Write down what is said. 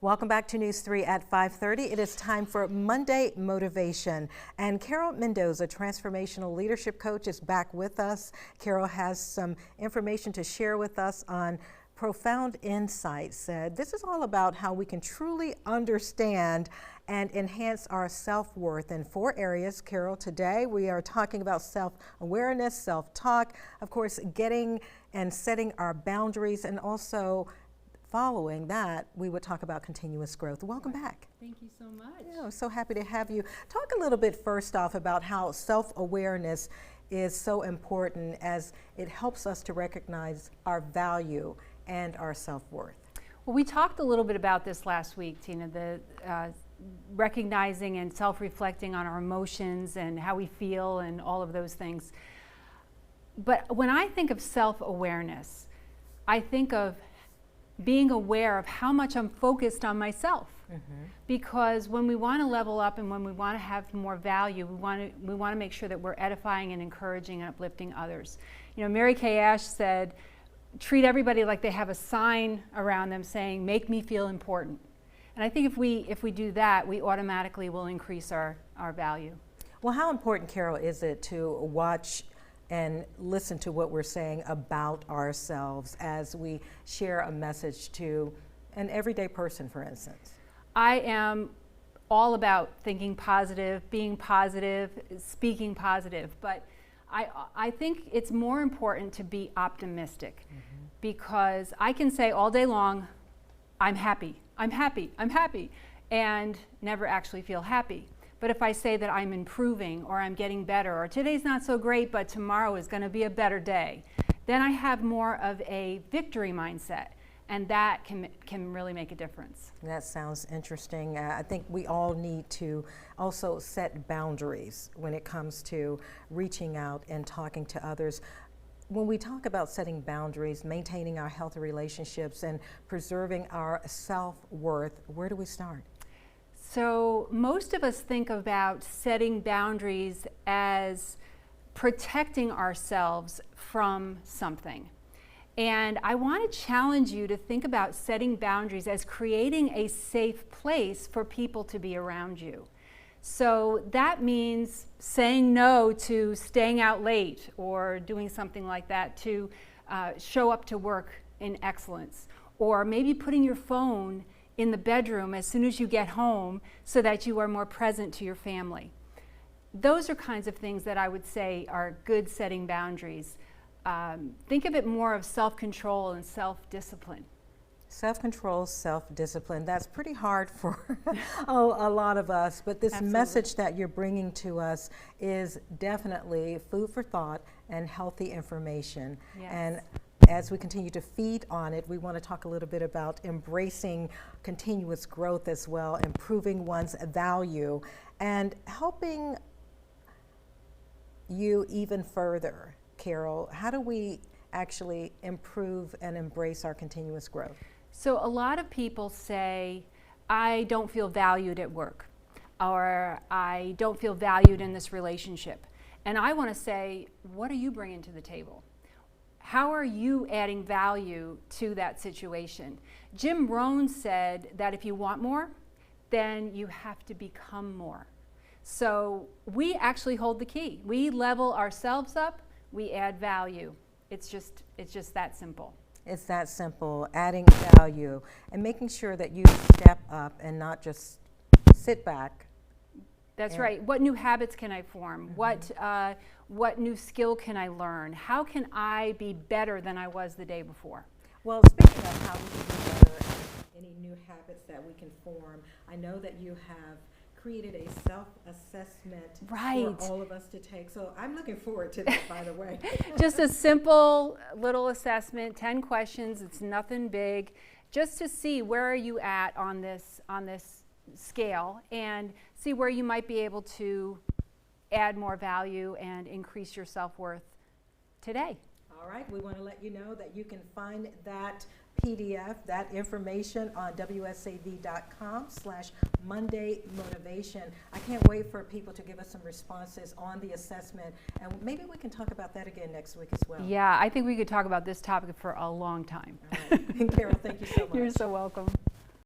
Welcome back to News 3 at 5:30. It is time for Monday Motivation. And Carole Mendoza, transformational leadership coach, is back with us. Carole has some information to share with us on profound insights. This is all about how we can truly understand and enhance our self-worth in 4 areas. Carole, today we are talking about self-awareness, self-talk, of course, getting and setting our boundaries, and also following that, we would talk about continuous growth. Welcome back. Thank you so much. Yeah, I'm so happy to have you. Talk a little bit first off about how self-awareness is so important as it helps us to recognize our value and our self-worth. Well, we talked a little bit about this last week, Tina, the recognizing and self-reflecting on our emotions and how we feel and all of those things. But when I think of self-awareness, I think of being aware of how much I'm focused on myself. Because when we want to level up and when we want to have more value, we want to make sure that we're edifying and encouraging and uplifting others. You know, Mary Kay Ash said, treat everybody like they have a sign around them saying, make me feel important. And I think if we do that, we automatically will increase our value. Well, how important, Carole, is it to watch and listen to what we're saying about ourselves as we share a message to an everyday person, for instance? I am all about thinking positive, being positive, speaking positive, but I think it's more important to be optimistic, because I can say all day long, I'm happy, I'm happy, I'm happy, and never actually feel happy. But if I say that I'm improving, or I'm getting better, or today's not so great, but tomorrow is going to be a better day, then I have more of a victory mindset, and that can really make a difference. That sounds interesting. I think we all need to also set boundaries when it comes to reaching out and talking to others. When we talk about setting boundaries, maintaining our healthy relationships, and preserving our self-worth, where do we start? So most of us think about setting boundaries as protecting ourselves from something. And I want to challenge you to think about setting boundaries as creating a safe place for people to be around you. So that means saying no to staying out late or doing something like that to show up to work in excellence, or maybe putting your phone in the bedroom as soon as you get home so that you are more present to your family. Those are kinds of things that I would say are good setting boundaries. Think of it more of self-control and self-discipline. Self-control, self-discipline. That's pretty hard for a lot of us, but this Absolutely. Message that you're bringing to us is definitely food for thought and healthy information. Yes. And as we continue to feed on it, we want to talk a little bit about embracing continuous growth as well, improving one's value, and helping you even further. Carole, how do we actually improve and embrace our continuous growth? So a lot of people say, I don't feel valued at work, or I don't feel valued in this relationship. And I want to say, what are you bringing to the table? How are you adding value to that situation? Jim Rohn said that if you want more, then you have to become more. So we actually hold the key. We level ourselves up, we add value. It's just that simple. It's that simple, adding value and making sure that you step up and not just sit back. That's right. What new habits can I form? What new skill can I learn? How can I be better than I was the day before? Well, speaking of how we can be better and any new habits that we can form, I know that you have created a self-assessment Right. for all of us to take. So I'm looking forward to that, by the way. Just a simple little assessment, 10 questions. It's nothing big, just to see where are you at on this scale, and see where you might be able to add more value and increase your self-worth today. All right, we want to let you know that you can find that PDF, that information on wsav.com/Monday Motivation. I can't wait for people to give us some responses on the assessment, and maybe we can talk about that again next week as well. Yeah, I think we could talk about this topic for a long time. All right. Carole, thank you so much. You're so welcome.